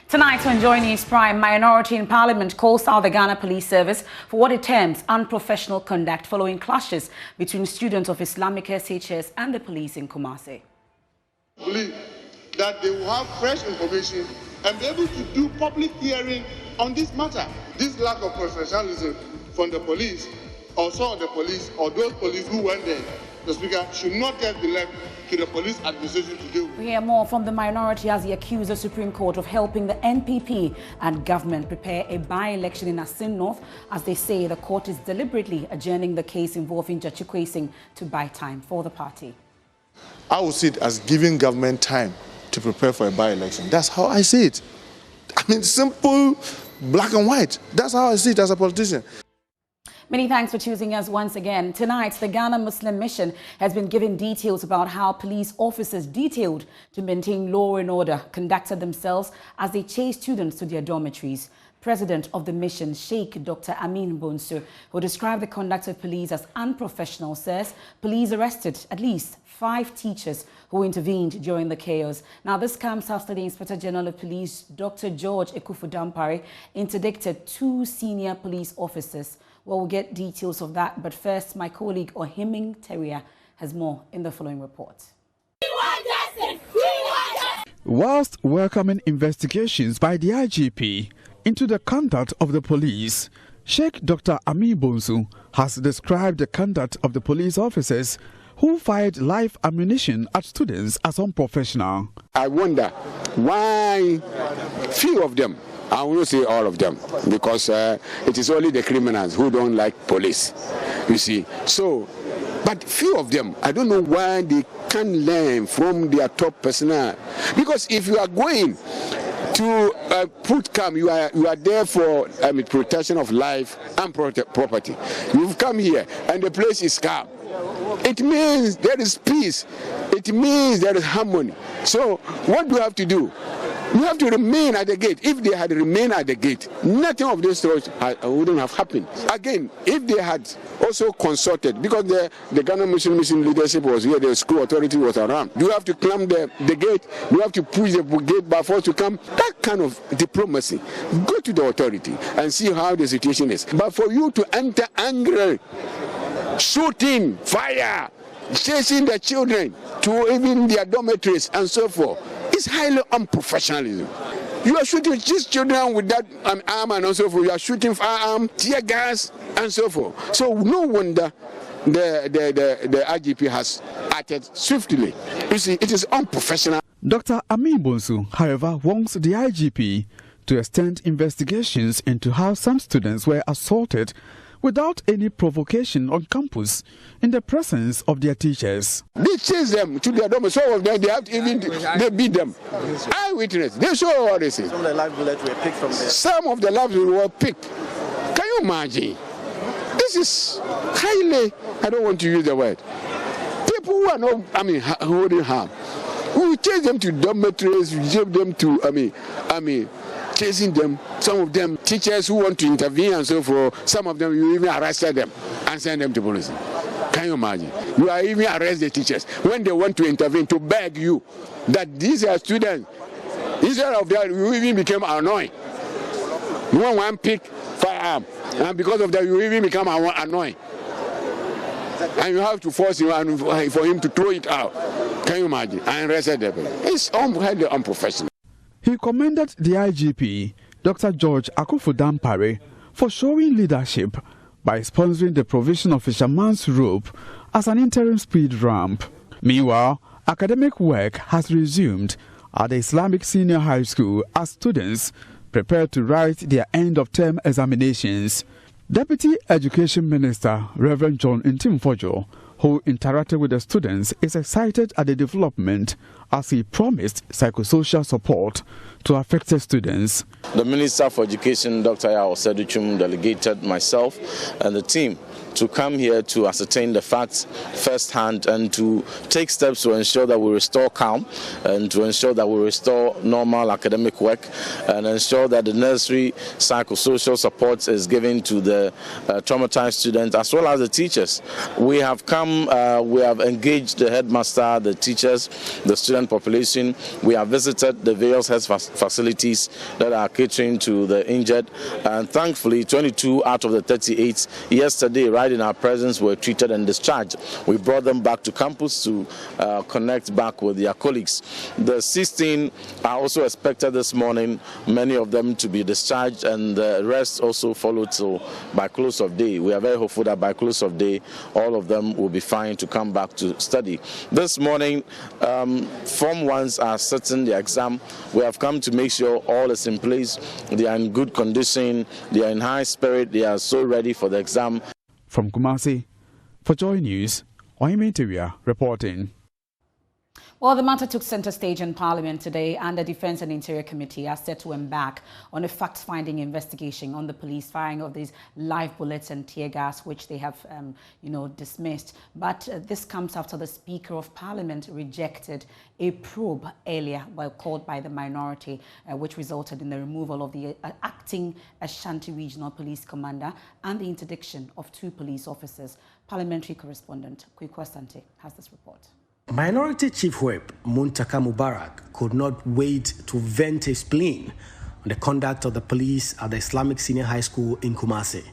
Tonight on Joy News Prime, minority in Parliament calls out the Ghana Police Service for what it terms unprofessional conduct following clashes between students of Islamic SHS and the police in Kumasi. I believe that they will have fresh information and be able to do public hearing on this matter. This lack of professionalism from the police, or some of the police, or those police who went there, the Speaker, should not just be left to the police administration to deal with. We hear more from the minority as they accuse the Supreme Court of helping the NPP and government prepare a by-election in Asin North, as they say the court is deliberately adjourning the case involving Jachikwesing to buy time for the party. I would see it as giving government time to prepare for a by-election. That's how I see it. I mean, simple, black and white. That's how I see it as a politician. Many thanks for choosing us once again. Tonight, the Ghana Muslim Mission has been given details about how police officers detailed to maintain law and order conducted themselves as they chased students to their dormitories. President of the mission, Sheikh Dr. Amin Bonsu, who described the conduct of police as unprofessional, says police arrested at least 5 teachers who intervened during the chaos. Now, this comes after the Inspector General of Police, Dr. George Ekufudampare, interdicted 2 senior police officers. Well, we'll get details of that, but first, my colleague Ohiming Teria has more in the following report. Whilst welcoming investigations by the IGP into the conduct of the police, Sheikh Dr. Amin Bonsu has described the conduct of the police officers who fired live ammunition at students as unprofessional. I wonder why few of them, I will not say all of them, because it is only the criminals who don't like police, you see. So, but few of them, I don't know why they can't learn from their top personnel. Because if you are going to put camp, you are there for protection of life and property. You've come here and the place is calm. It means there is peace. It means there is harmony. So what do you have to do? You have to remain at the gate. If they had remained at the gate, nothing of this sort wouldn't have happened. Again, if they had also consulted, because the Ghana Muslim Mission leadership was here, the school authority was around. You have to climb the gate, you have to push the gate by force to come. That kind of diplomacy. Go to the authority and see how the situation is. But for you to enter angry, shooting, fire, chasing the children to even their dormitories and so forth, it's highly unprofessionalism. You are shooting just children with that arm and so forth. You are shooting firearm, tear gas, and so forth. So no wonder the IGP has acted swiftly. You see, it is unprofessional. Dr. Amin Bonsu, however, wants the IGP to extend investigations into how some students were assaulted without any provocation on campus in the presence of their teachers. They chase them to their dormitory. Some of them, they have to even they beat them. Eyewitness, they show what they say. Some of the live bullets were picked from there. Some of the live were picked. Can you imagine? This is highly, I don't want to use the word. People who are not, holding harm. We chase them to dormitories, we give them to, chasing them. Some of them, teachers who want to intervene and so forth, some of them, you even arrested them and send them to police. Can you imagine? You are even arrest the teachers when they want to intervene to beg you that these are students. Instead of that, you even became annoying. You want one pick firearm, and because of that, you even become annoying. And you have to force him for him to throw it out. Can you imagine? And arrested them. It's highly unprofessional. He commended the IGP, Dr. George Ekufudampare, for showing leadership by sponsoring the provision of a shaman's rope as an interim speed ramp. Meanwhile, academic work has resumed at the Islamic Senior High School as students prepare to write their end-of-term examinations. Deputy Education Minister Reverend John Ntimfojo, who interacted with the students, is excited at the development as he promised psychosocial support to affected students. The Minister for Education, Dr. Yao Seduchum, delegated myself and the team to come here to ascertain the facts firsthand and to take steps to ensure that we restore calm and to ensure that we restore normal academic work and ensure that the necessary psychosocial support is given to the traumatized students as well as the teachers. We have we have engaged the headmaster, the teachers, the student population. We have visited the various health facilities that are catering to the injured, and thankfully 22 out of the 38 yesterday, right in our presence, were treated and discharged. We brought them back to campus to connect back with their colleagues. The 16 are also expected this morning, many of them to be discharged, and the rest also followed by close of day. We are very hopeful that by close of day, all of them will be fine to come back to study. This morning, Form 1s are sitting the exam. We have come to make sure all is in place. They are in good condition. They are in high spirit. They are so ready for the exam. From Kumasi, for Joy News, Emefa reporting. Well, the matter took center stage in Parliament today, and the Defence and Interior Committee are set to embark on a fact-finding investigation on the police firing of these live bullets and tear gas, which they have, dismissed. But this comes after the Speaker of Parliament rejected a probe earlier, called by the minority, which resulted in the removal of the acting Ashanti Regional Police Commander and the interdiction of 2 police officers. Parliamentary correspondent Kweku Asante has this report. Minority Chief Whip Muntaka Mubarak could not wait to vent his spleen on the conduct of the police at the Islamic Senior High School in Kumasi.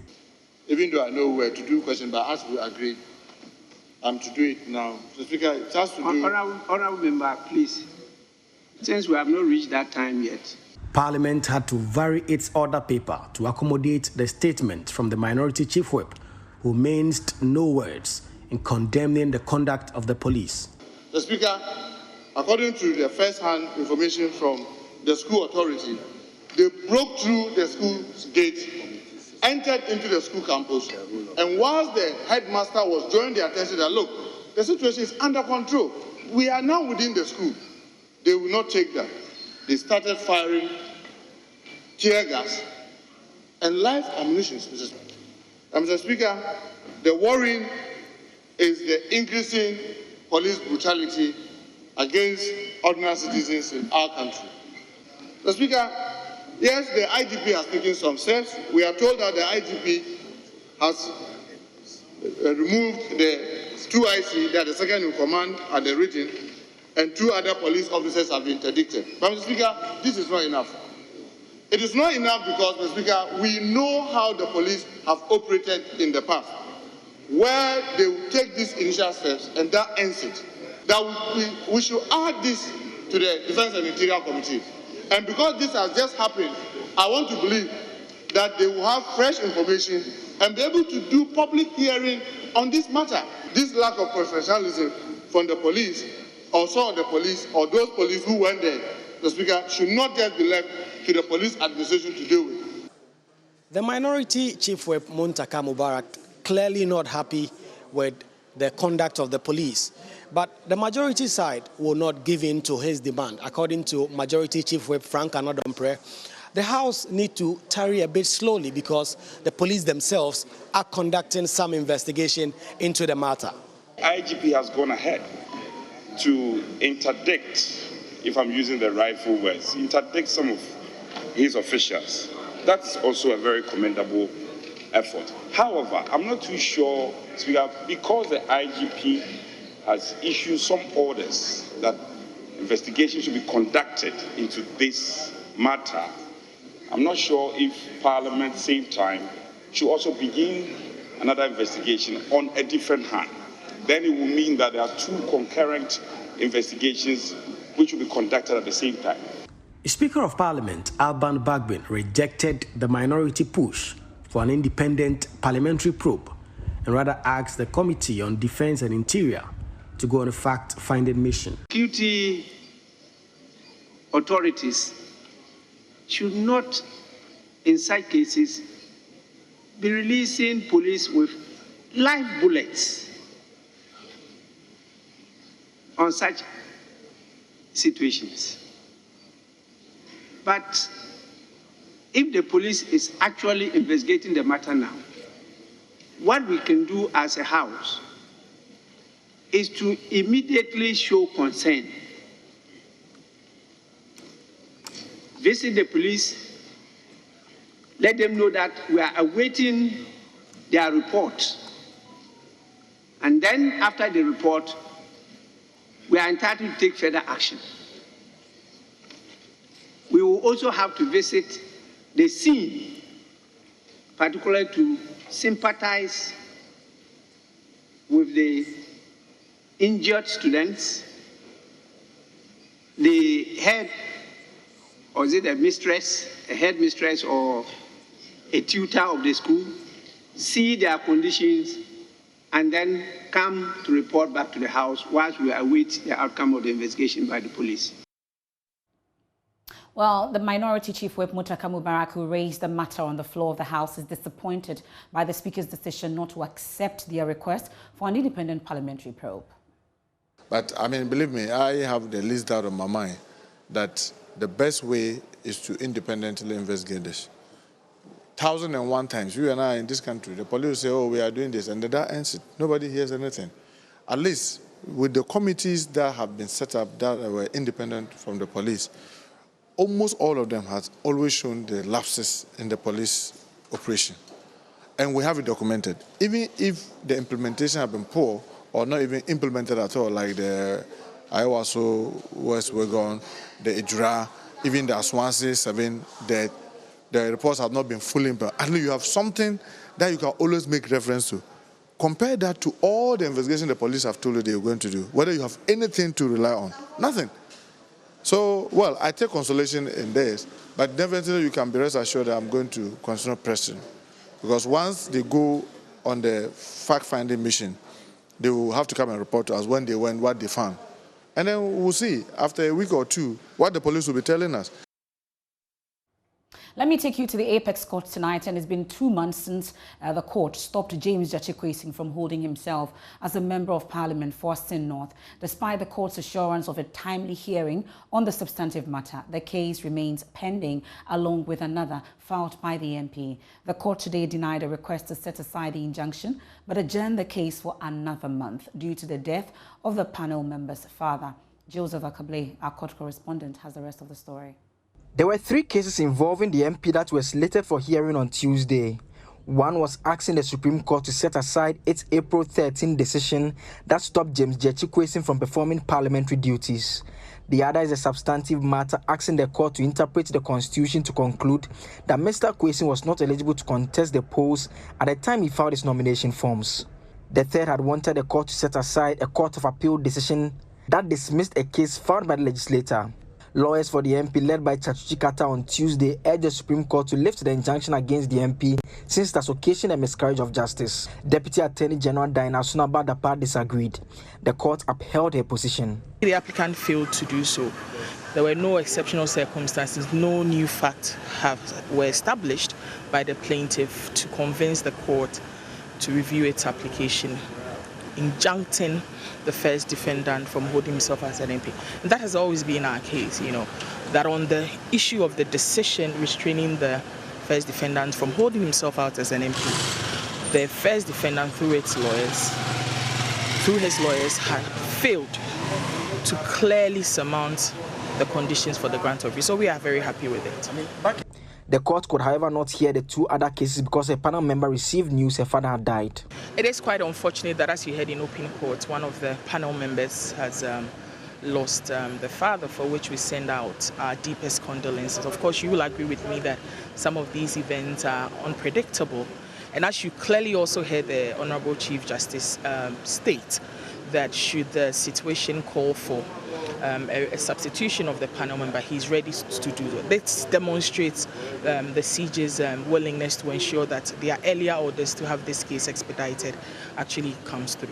Even though I know where to do question, but as we agreed, I'm to do it now. So Speaker, it has to do... Honourable Member, please, since we have not reached that time yet. Parliament had to vary its order paper to accommodate the statement from the Minority Chief Whip, who minced no words in condemning the conduct of the police. The Speaker, according to the first-hand information from the school authority, they broke through the school's gate, entered into the school campus, and whilst the headmaster was drawing their attention that, look, the situation is under control, we are now within the school, they will not take that. They started firing tear gas and live ammunition. Mr. Speaker, the worrying is the increasing police brutality against ordinary citizens in our country. Mr. Speaker, yes, the IGP has taken some steps. We are told that the IGP has removed the 2 IC, that the second in command at the region, and 2 other police officers have been interdicted. But, Mr. Speaker, this is not enough. It is not enough because, Mr. Speaker, we know how the police have operated in the past, where they will take these initial steps and that ends it. That we should add this to the Defence and Interior Committee. And because this has just happened, I want to believe that they will have fresh information and be able to do public hearing on this matter. This lack of professionalism from the police, or some of the police, or those police who went there, the Speaker, should not just be left to the police administration to deal with. The Minority Chief Whip Muntaka Mubarak clearly not happy with the conduct of the police. But the majority side will not give in to his demand. According to Majority Chief Whip Frank Anodompre, the House need to tarry a bit slowly because the police themselves are conducting some investigation into the matter. IGP has gone ahead to interdict, if I'm using the rightful words, interdict some of his officials. That's also a very commendable effort. However, I'm not too sure, Speaker, because the IGP has issued some orders that investigation should be conducted into this matter. I'm not sure if Parliament, same time, should also begin another investigation on a different hand. Then it will mean that there are 2 concurrent investigations which will be conducted at the same time. Speaker of Parliament Alban Bagbin rejected the minority push for an independent parliamentary probe and rather asked the Committee on Defence and Interior to go on a fact-finding mission. Security authorities should not, in such cases, be releasing police with live bullets on such situations. But if the police is actually investigating the matter now, what we can do as a House is to immediately show concern. Visit the police, let them know that we are awaiting their report. And then after the report, we are entitled to take further action. We will also have to visit the scene, particularly to sympathize with the injured students, the head, or is it a mistress, a headmistress or a tutor of the school, see their conditions, and then come to report back to the House whilst we await the outcome of the investigation by the police. Well, the Minority Chief Whip Muttaka Mubarak, who raised the matter on the floor of the House, is disappointed by the Speaker's decision not to accept their request for an independent parliamentary probe. But, I mean, believe me, I have the least doubt on my mind that the best way is to independently investigate this. 1,001 times, you and I in this country, the police say, oh, we are doing this, and that ends it. Nobody hears anything. At least with the committees that have been set up that were independent from the police, almost all of them has always shown the lapses in the police operation. And we have it documented. Even if the implementation have been poor or not even implemented at all, like the Ayawaso, West Wagon, the Ijura, even the Aswansi 7, the reports have not been fully implemented. At least you have something that you can always make reference to. Compare that to all the investigation the police have told you they are going to do, whether you have anything to rely on. Nothing. So, well, I take consolation in this, but definitely you can be rest assured that I'm going to continue pressing. Because once they go on the fact-finding mission, they will have to come and report to us when they went, what they found. And then we'll see, after a week or two, what the police will be telling us. Let me take you to the Apex Court tonight, and it's been 2 months since the court stopped James Jachikwe from holding himself as a member of Parliament for Asin North. Despite the court's assurance of a timely hearing on the substantive matter, the case remains pending along with another filed by the MP. The court today denied a request to set aside the injunction, but adjourned the case for another month due to the death of the panel member's father. Joseph Akable, our court correspondent, has the rest of the story. There were 3 cases involving the MP that were slated for hearing on Tuesday. One was asking the Supreme Court to set aside its April 13 decision that stopped James Jachikwe from performing parliamentary duties. The other is a substantive matter asking the court to interpret the Constitution to conclude that Mr. Kwesi was not eligible to contest the polls at the time he filed his nomination forms. The third had wanted the court to set aside a Court of Appeal decision that dismissed a case filed by the legislator. Lawyers for the MP, led by Chachuchi Kata on Tuesday, urged the Supreme Court to lift the injunction against the MP since it has occasioned a miscarriage of justice. Deputy Attorney General Diana Sunaba Dapa disagreed. The court upheld her position. The applicant failed to do so. There were no exceptional circumstances, no new facts were established by the plaintiff to convince the court to review its application, injuncting the first defendant from holding himself as an MP. And that has always been our case, that on the issue of the decision restraining the first defendant from holding himself out as an MP, the first defendant, through his lawyers, had failed to clearly surmount the conditions for the grant of review. So we are very happy with it. The court could, however, not hear the 2 other cases because a panel member received news her father had died. It is quite unfortunate that, as you heard in open court, one of the panel members has lost the father, for which we send out our deepest condolences. Of course, you will agree with me that some of these events are unpredictable. And as you clearly also heard the Honorable Chief Justice state, that should the situation call for a substitution of the panel member, he's ready to do that. This demonstrates the CJ's willingness to ensure that their earlier orders to have this case expedited actually comes through.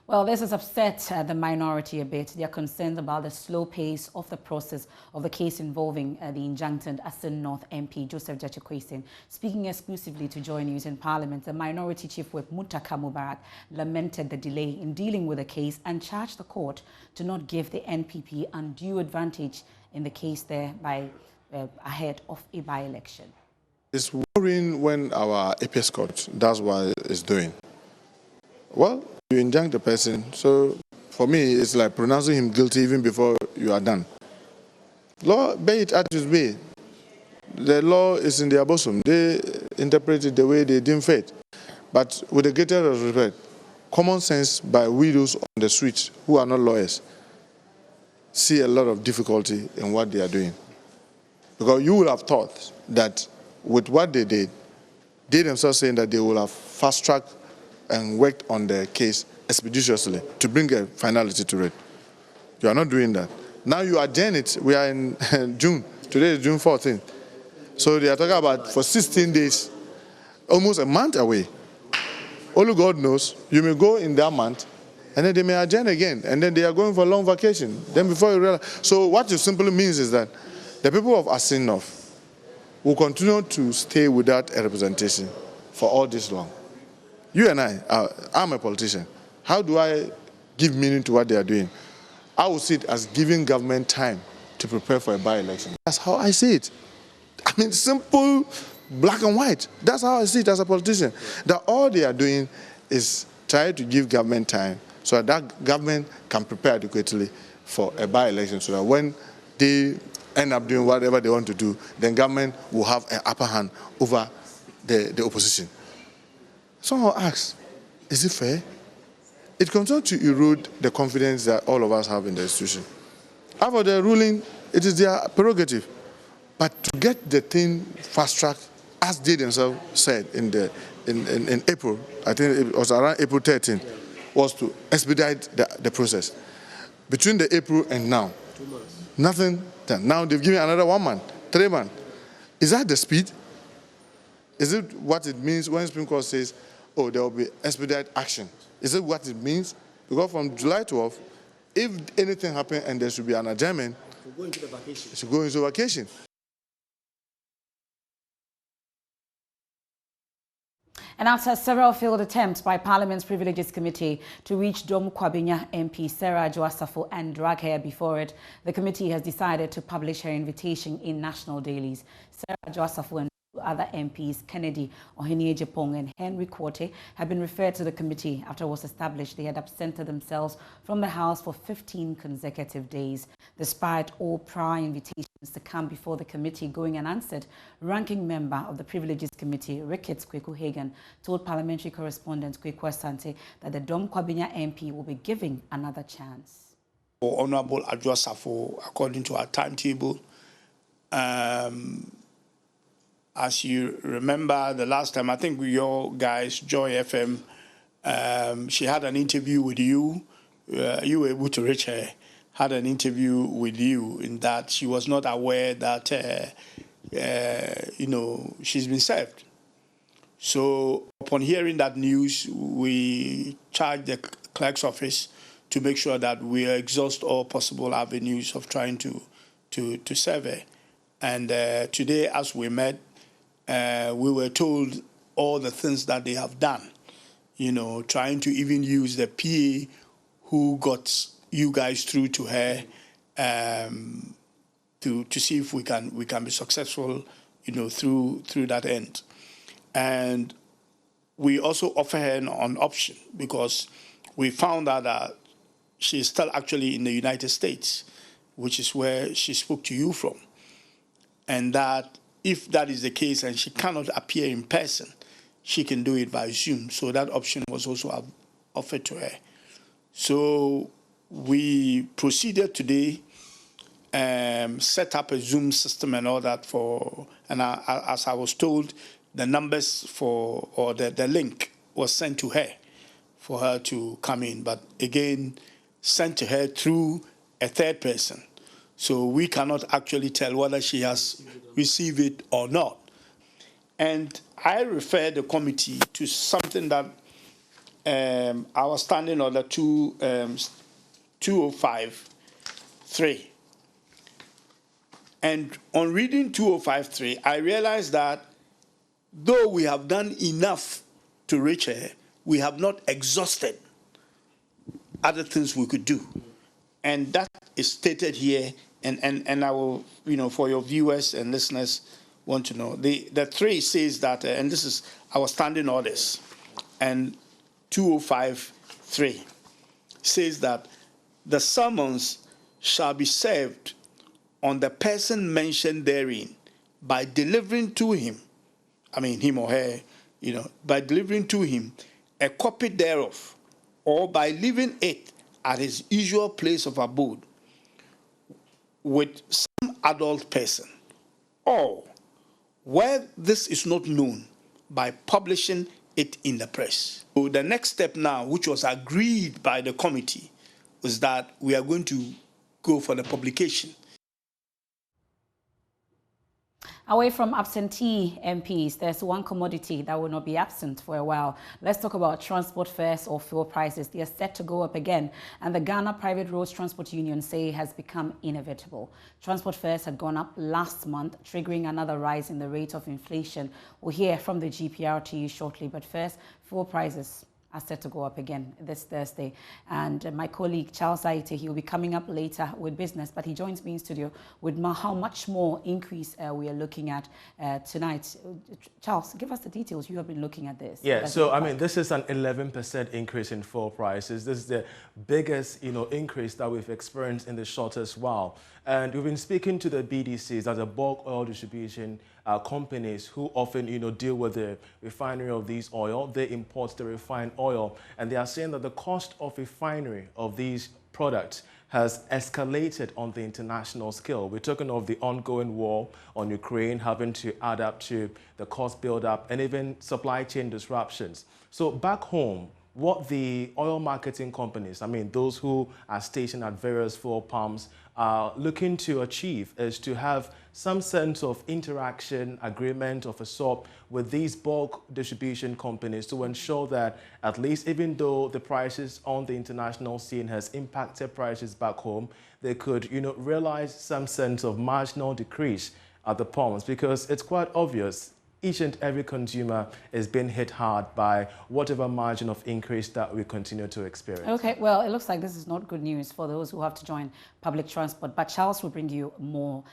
Well, this has upset the minority a bit. They are concerned about the slow pace of the process of the case involving the injuncted Asin North MP, Joseph Jachikwe. Speaking exclusively to Joy News in Parliament, the Minority Chief Whip Muttaka Mubarak lamented the delay in dealing with the case and charged the court to not give the NPP undue advantage in the case there by ahead of a by-election. It's worrying when our APS court does what it's doing. Well, you injunct the person, so for me, it's like pronouncing him guilty even before you are done. Law, be it as it be, the law is in their bosom. They interpret it the way they deem fit. But with the greatest respect, common sense by widows on the streets who are not lawyers see a lot of difficulty in what they are doing. Because you will have thought that with what they did, they themselves saying that they will have fast-tracked and worked on the case expeditiously to bring a finality to it. You are not doing that. Now you adjourn it. We are in June. Today is June 14th. So they are talking about for 16 days, almost a month away. Only God knows. You may go in that month, and then they may adjourn again, and then they are going for a long vacation. Then before you realize, so what it simply means is that the people of Asin North will continue to stay without a representation for all this long. You and I'm a politician. How do I give meaning to what they are doing? I will see it as giving government time to prepare for a by-election. That's how I see it. I mean, simple, black and white. That's how I see it as a politician. That all they are doing is try to give government time so that government can prepare adequately for a by-election, so that when they end up doing whatever they want to do, then government will have an upper hand over the opposition. Someone asks, is it fair? It continues to erode the confidence that all of us have in the institution. After the ruling, it is their prerogative. But to get the thing fast-tracked, as they themselves said in April, I think it was around April 13th, was to expedite the process. Between the April and now, 2 months. Nothing done. Now they've given another 1 month, 3 months. Is that the speed? Is it what it means when Supreme Court says, oh, there will be expedite action? Is it what it means? Because from July 12th, if anything happens and there should be an adjournment, We'll go into the vacation. it should go into vacation. And after several failed attempts by Parliament's Privileges Committee to reach Dom Kwabinya MP Sarah Joasafo and drag her before it, the committee has decided to publish her invitation in national dailies. Sarah Joasafo and other MPs, Kennedy Ohinie-Jepong and Henry Quarte, have been referred to the committee after it was established they had absented themselves from the House for 15 consecutive days. Despite all prior invitations to come before the committee going unanswered, ranking member of the Privileges Committee, Ricketts Kweku Hagan, told parliamentary correspondent Kweku Asante that the Dom Kwabinya MP will be given another chance. Honorable Adjoasafo, according to our timetable, as you remember, the last time, I think your guys, Joy FM, she had an interview with you. You were able to reach her, had an interview with you in that she was not aware that, she's been served. So upon hearing that news, we charged the clerk's office to make sure that we exhaust all possible avenues of trying to serve her. And today, as we met, we were told all the things that they have done, trying to even use the PA who got you guys through to her to see if we can be successful, through that end. And we also offer her an option because we found out that she's still actually in the United States, which is where she spoke to you from, and that if that is the case and she cannot appear in person, she can do it by Zoom. So that option was also offered to her. So we proceeded today, set up a Zoom system and all that as I was told, the numbers or the link was sent to her for her to come in. But again, sent to her through a third person. So we cannot actually tell whether she has received it or not. And I refer the committee to something that our standing order 2053. And on reading 2053, I realized that though we have done enough to reach her, we have not exhausted other things we could do. And that is stated here. And I will, for your viewers and listeners, want to know. The 3 says that, and this is our standing orders, and 205.3 says that the summons shall be served on the person mentioned therein by delivering to him, I mean him or her, by delivering to him a copy thereof, or by leaving it at his usual place of abode with some adult person, or where this is not known, by publishing it in the press. So the next step now, which was agreed by the committee, was that we are going to go for the publication. Away from absentee MPs, there's one commodity that will not be absent for a while. Let's talk about transport fares or fuel prices. They are set to go up again, and the Ghana Private Roads Transport Union say it has become inevitable. Transport fares had gone up last month, triggering another rise in the rate of inflation. We'll hear from the GPRTU shortly, but first, fuel prices are set to go up again this Thursday. And my colleague Charles Aite, he will be coming up later with business, but he joins me in studio with how much more increase we are looking at tonight. Charles, give us the details. You have been looking at this. Yeah, so I mean, this is an 11% increase in fuel prices. This is the biggest, increase that we've experienced in the shortest while. And we've been speaking to the BDCs, that's the bulk oil distribution companies, who often, deal with the refinery of these oil. They import the refined oil, and they are saying that the cost of refinery of these products has escalated on the international scale. We're talking of the ongoing war on Ukraine having to add up to the cost build-up and even supply chain disruptions. So back home, what the oil marketing companies, those who are stationed at various fuel pumps, are looking to achieve is to have some sense of interaction, agreement of a sort with these bulk distribution companies to ensure that at least, even though the prices on the international scene has impacted prices back home, they could, realize some sense of marginal decrease at the pumps, because it's quite obvious each and every consumer is being hit hard by whatever margin of increase that we continue to experience. Okay, well, it looks like this is not good news for those who have to join public transport, but Charles will bring you more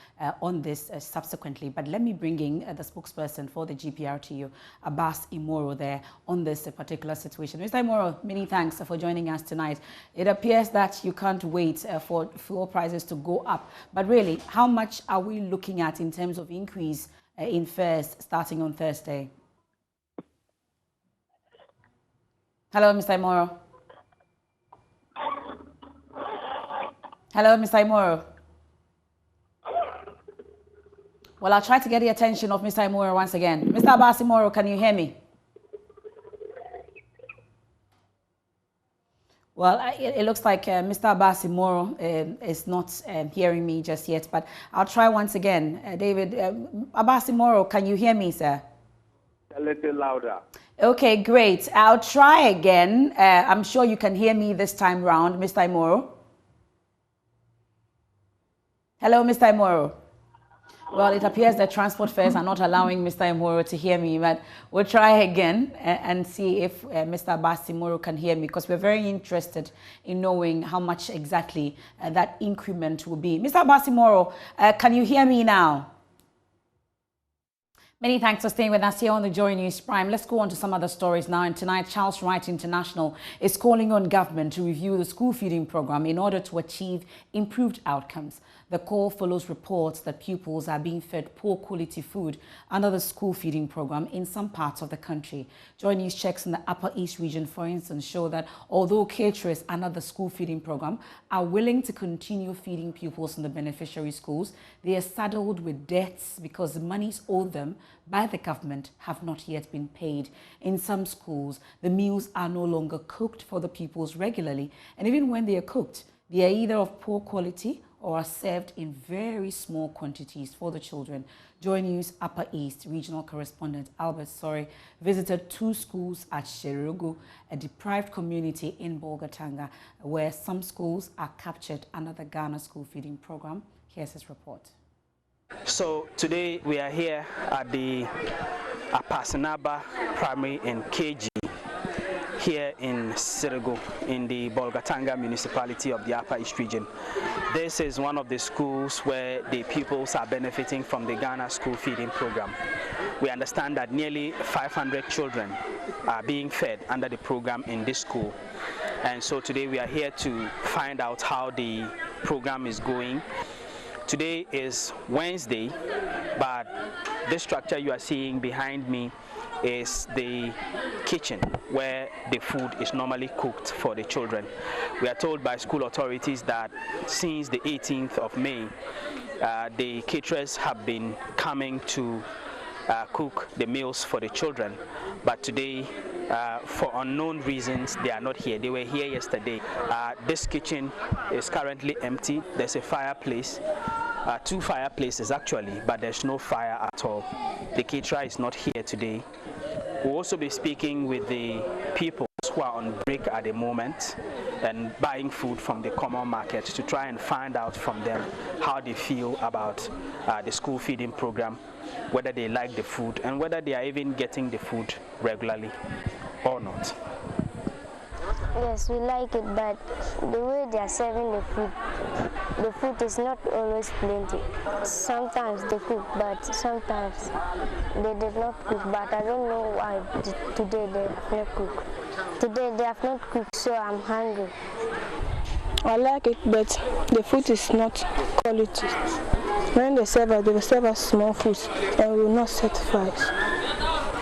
on this subsequently. But let me bring in the spokesperson for the GPRTU, Abbas Imoro, there on this particular situation. Mr. Imoro, many thanks for joining us tonight. It appears that you can't wait for fuel prices to go up, but really, how much are we looking at in terms of increase in fares starting on Thursday? Hello, Mr. Imoro. Hello, Mr. Imoro. Well, I'll try to get the attention of Mr. Imoro once again. Mr. Abbas Imoro, can you hear me? Well, it looks like Mr. Abbas Imoro is not hearing me just yet, but I'll try once again. David, Abbas Imoro, can you hear me, sir? A little louder. Okay, great. I'll try again. I'm sure you can hear me this time round, Mr. Imoro. Hello, Mr. Imoro. Well, it appears that transport fares are not allowing Mr. Imoro to hear me, but we'll try again and see if Mr. Abbas Imoro can hear me, because we're very interested in knowing how much exactly that increment will be. Mr. Abbas Imoro, can you hear me now? Many thanks for staying with us here on the Joy News Prime. Let's go on to some other stories now. And tonight, Charles Wright International is calling on government to review the school feeding program in order to achieve improved outcomes. The call follows reports that pupils are being fed poor quality food under the school feeding program in some parts of the country. Joy News checks in the Upper East region, for instance, show that although caterers under the school feeding program are willing to continue feeding pupils in the beneficiary schools, they are saddled with debts because the monies owed them by the government have not yet been paid. In some schools, the meals are no longer cooked for the pupils regularly, and even when they are cooked, they are either of poor quality or are served in very small quantities for the children. Joy News Upper East regional correspondent Albert Sori visited 2 schools at Sherugu, a deprived community in Bolgatanga, where some schools are captured under the Ghana school feeding program. Here's his report. So today we are here at the Apasanaba Primary and KG. here in Sirigu, in the Bolgatanga municipality of the Upper East region. This is one of the schools where the pupils are benefiting from the Ghana school feeding program. We understand that nearly 500 children are being fed under the program in this school. And so today we are here to find out how the program is going. Today is Wednesday, but this structure you are seeing behind me is the kitchen where the food is normally cooked for the children. We are told by school authorities that since the 18th of May, the caterers have been coming to cook the meals for the children, but today, for unknown reasons, they are not here. They were here yesterday. This kitchen is currently empty. There's a fireplace, 2 fireplaces actually, but there's no fire at all. The caterer is not here today. We'll also be speaking with the people who are on break at the moment and buying food from the common market to try and find out from them how they feel about the school feeding program, whether they like the food and whether they are even getting the food regularly or not. Yes, we like it, but the way they are serving the food is not always plenty. Sometimes they cook, but sometimes they did not cook. But I don't know why today they have not cooked. Today they have not cooked, so I'm hungry. I like it, but the food is not quality. When they serve us, they will serve us small food and we will not satisfy us.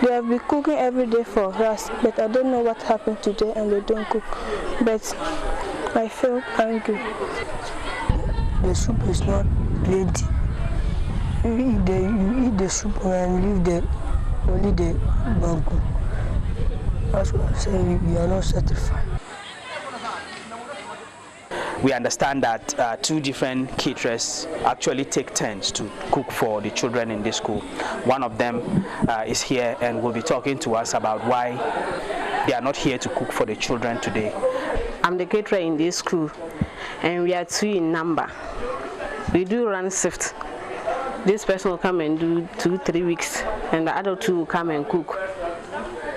They have been cooking every day for us, but I don't know what happened today and they don't cook. But I feel hungry. The soup is not plenty. You eat the soup and leave only the banku. That's what I'm saying, we are not satisfied. We understand that 2 different caterers actually take turns to cook for the children in this school. One of them is here and will be talking to us about why they are not here to cook for the children today. I'm the caterer in this school and we are 2 in number. We do run shift. This person will come and do 2-3 weeks and the other 2 will come and cook.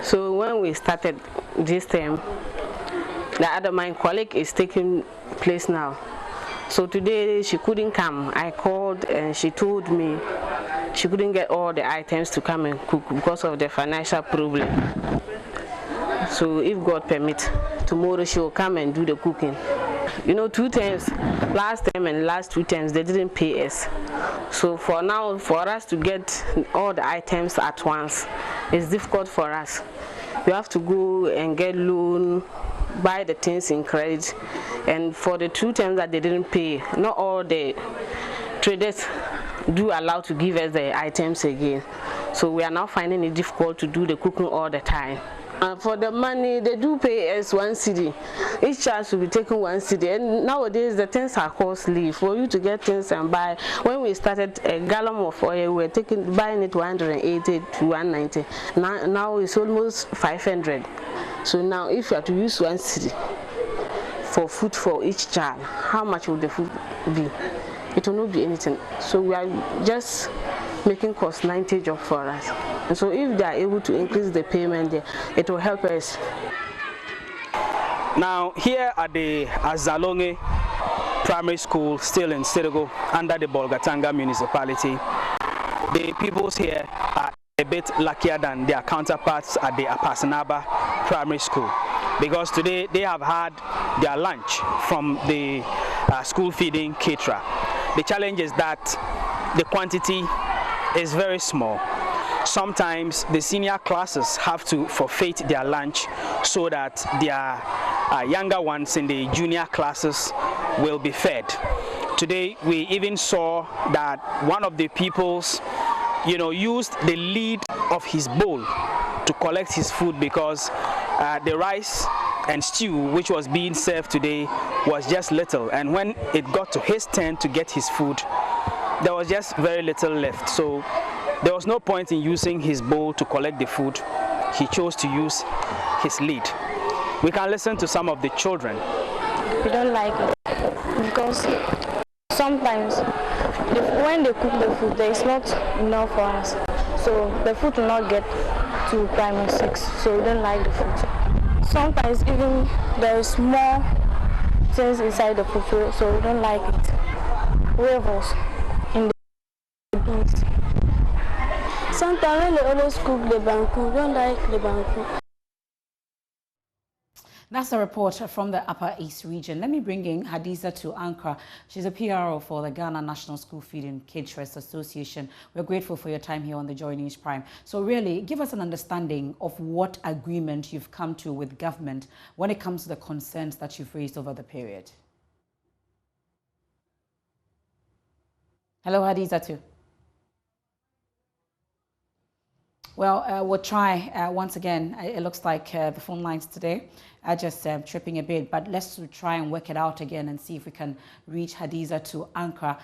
So when we started this term, my colleague is taking place now. So today she couldn't come. I called and she told me she couldn't get all the items to come and cook because of the financial problem. So if God permits, tomorrow she will come and do the cooking. You know, 2 times, last time and last 2 times, they didn't pay us. So for now, for us to get all the items at once, it's difficult for us. We have to go and get loan, buy the things in credit, and for the 2 times that they didn't pay, not all the traders do allow to give us the items again. So we are now finding it difficult to do the cooking all the time. For the money, they do pay us 1 cedi. Each child should be taking 1 cedi. And nowadays, the things are costly. For you to get things and buy, when we started a gallon of oil, we were buying it 180 to 190. Now it's almost 500. So now, if you have to use 1 cedi for food for each child, how much will the food be? It will not be anything. So we are just making cost 90 job for us. And so if they are able to increase the payment there, it will help us. Now here at the Azalonge Primary School, still in Sirigu, under the Bolgatanga municipality, the pupils here are a bit luckier than their counterparts at the Apasanaba Primary School, because today they have had their lunch from the school feeding caterer. The challenge is that the quantity is very small. Sometimes the senior classes have to forfeit their lunch so that their younger ones in the junior classes will be fed. Today we even saw that one of the pupils, used the lid of his bowl to collect his food because the rice and stew which was being served today was just little, and when it got to his turn to get his food, there was just very little left. So there was no point in using his bowl to collect the food. He chose to use his lid. We can listen to some of the children. We don't like it because sometimes when they cook the food, there is not enough for us. So the food will not get to primary 6, so we don't like the food. sometimes even there is more things inside the fufu, so we don't like it. Wafers in the beans. Sometimes when they always cook the banku, we don't like the banku. That's a report from the Upper East region. Let me bring in Hadiza to Ankara. She's a PRO for the Ghana National School Feeding Caterers Association. We're grateful for your time here on the Joy News Prime. So really, give us an understanding of what agreement you've come to with government when it comes to the concerns that you've raised over the period. Hello, Hadiza too. Well, we'll try once again. It looks like the phone lines today are just tripping a bit, but let's try and work it out again and see if we can reach Hadiza to Ankara,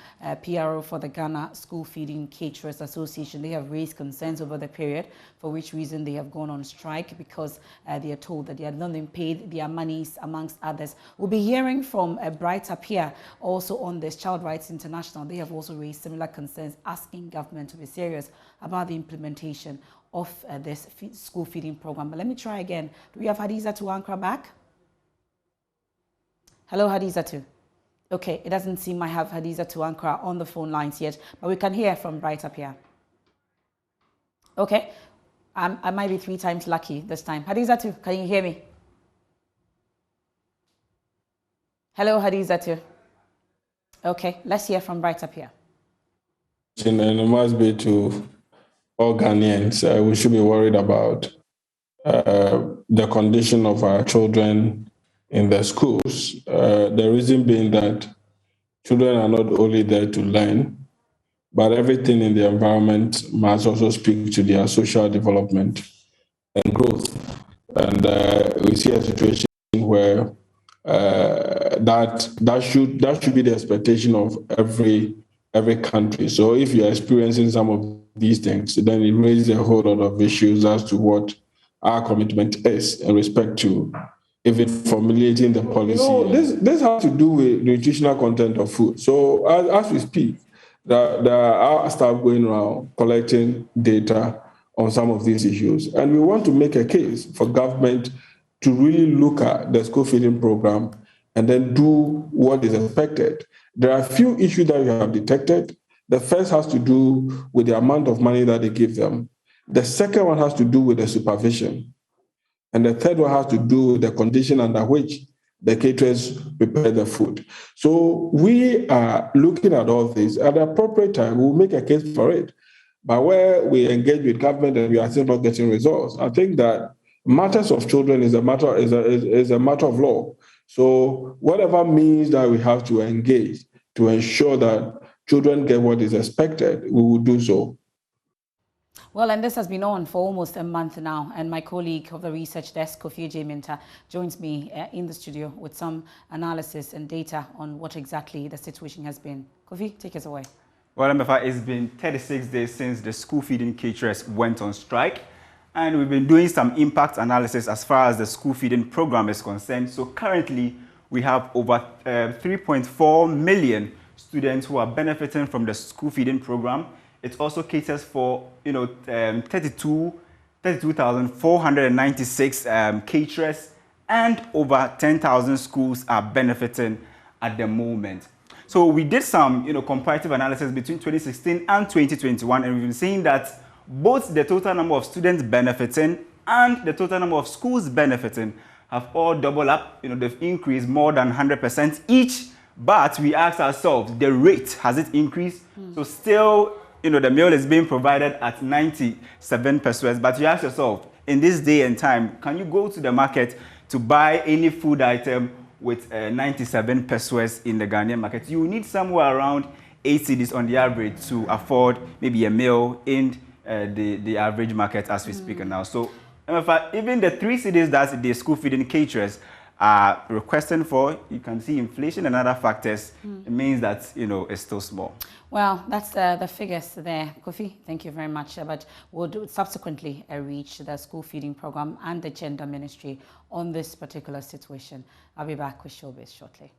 PRO for the Ghana School Feeding Caterers Association. They have raised concerns over the period, for which reason they have gone on strike because they are told that they are not being paid their monies, amongst others. We'll be hearing from Bright Appear also on this. Child Rights International, they have also raised similar concerns, asking government to be serious about the implementation of this school feeding program. But let me try again. Do we have Hadiza to Ankara back? Hello, Hadiza too. Okay, it doesn't seem I have Hadiza to Ankara on the phone lines yet, but we can hear from Bright up here. Okay, I might be 3 times lucky this time. Hadiza too, can you hear me? Hello, Hadiza too. Okay, let's hear from Bright up here. And it must be to all Ghanaians. We should be worried about the condition of our children in the schools. The reason being that children are not only there to learn, but everything in the environment must also speak to their social development and growth. And we see a situation where that should be the expectation of every country. So if you are experiencing some of these things, then it raises a whole lot of issues as to what our commitment is in respect to even formulating the policy. This has to do with nutritional content of food. So as we speak, there are staff going around collecting data on some of these issues. And we want to make a case for government to really look at the school feeding program and then do what is expected. There are a few issues that we have detected. The first has to do with the amount of money that they give them. The second one has to do with the supervision. And the third one has to do with the condition under which the caterers prepare the food. So we are looking at all this. At the appropriate time, we'll make a case for it. But where we engage with government and we are still not getting results, I think that matters of children is a matter of law. So whatever means that we have to engage to ensure that children get what is expected, we will do so. Well, and this has been on for almost a month now, and my colleague of the research desk, Kofi J. Minta, joins me in the studio with some analysis and data on what exactly the situation has been. Kofi, take us away. Well, Emefa, it's been 36 days since the school feeding caterers went on strike, and we've been doing some impact analysis as far as the school feeding program is concerned. So currently, we have over 3.4 million students who are benefiting from the school feeding program. It also caters for 32,496 caterers, and over 10,000 schools are benefiting at the moment. So we did some comparative analysis between 2016 and 2021, and we've been seeing that both the total number of students benefiting and the total number of schools benefiting have all doubled up. They've increased more than 100% each. But we asked ourselves, the rate, has it increased? So still, the meal is being provided at 97 pesos. But you ask yourself, in this day and time, can you go to the market to buy any food item with 97 pesos in the Ghanaian market? You need somewhere around 8 cedis on the average to afford maybe a meal in the average market as we speak now. So even the 3 cedis that the school feeding caterers are requesting for, you can see inflation and other factors. It means that, it's still small. Well, that's the figures there. Kofi, thank you very much. But we'll subsequently reach the school feeding program and the gender ministry on this particular situation. I'll be back with Showbiz shortly.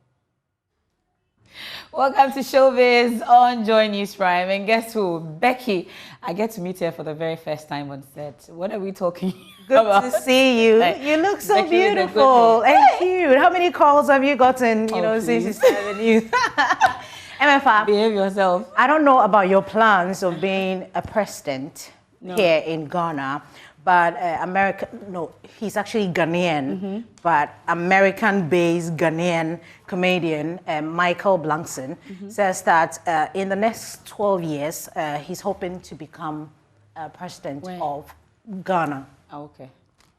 Welcome to Showbiz on Joy News Prime. And guess who? Becky. I get to meet her for the very first time on set. What are we talking about? Good to see you. You look so Becky beautiful and cute. How many calls have you gotten, since you started the news? Emefa, behave yourself. I don't know about your plans of being a president here in Ghana, but he's actually Ghanaian, but American-based Ghanaian comedian Michael Blankson says that in the next 12 years, he's hoping to become president of Ghana. Oh, okay.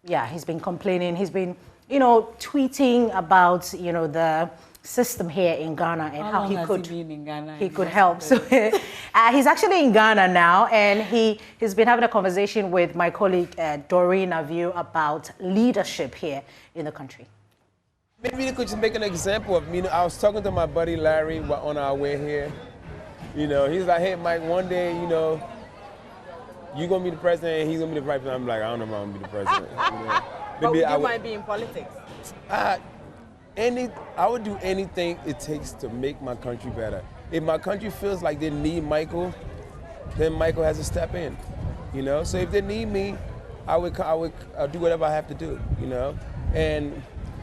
Yeah, he's been complaining. He's been, tweeting about, the system here in Ghana and how he could help. So he's actually in Ghana now, and he's been having a conversation with my colleague Doreen Aviu about leadership here in the country. Maybe they could just make an example of me. I was talking to my buddy Larry on our way here. He's like, hey, Mike, one day, you're going to be the president and he's going to be the president. I'm like, I don't know if I'm going to be the president. But you might be in politics. I would do anything it takes to make my country better. If my country feels like they need Michael, then Michael has to step in. So if they need me, I would do whatever I have to do. And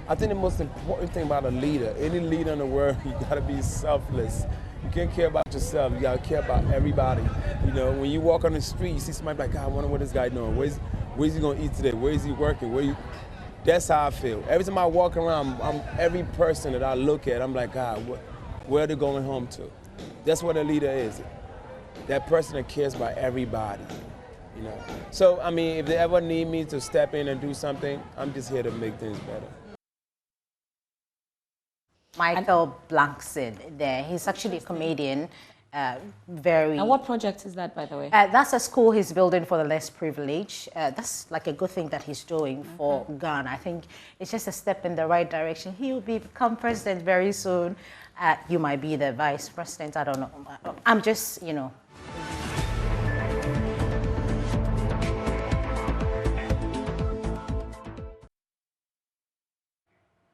I think the most important thing about a leader, any leader in the world, you gotta be selfless. You can't care about yourself. You gotta care about everybody. When you walk on the street, you see somebody like, God, I wonder what this guy doing. Where's he gonna eat today? Where is he working? That's how I feel. Every time I walk around, every person that I look at, I'm like, God, where are they going home to? That's what a leader is. That person that cares about everybody. So, if they ever need me to step in and do something, I'm just here to make things better. Michael Blankson there. He's actually a comedian. And what project is that, by the way? That's a school he's building for the less privileged. That's like a good thing that he's doing for Ghana. I think it's just a step in the right direction. He will become president very soon. You might be the vice president. I don't know. I'm just,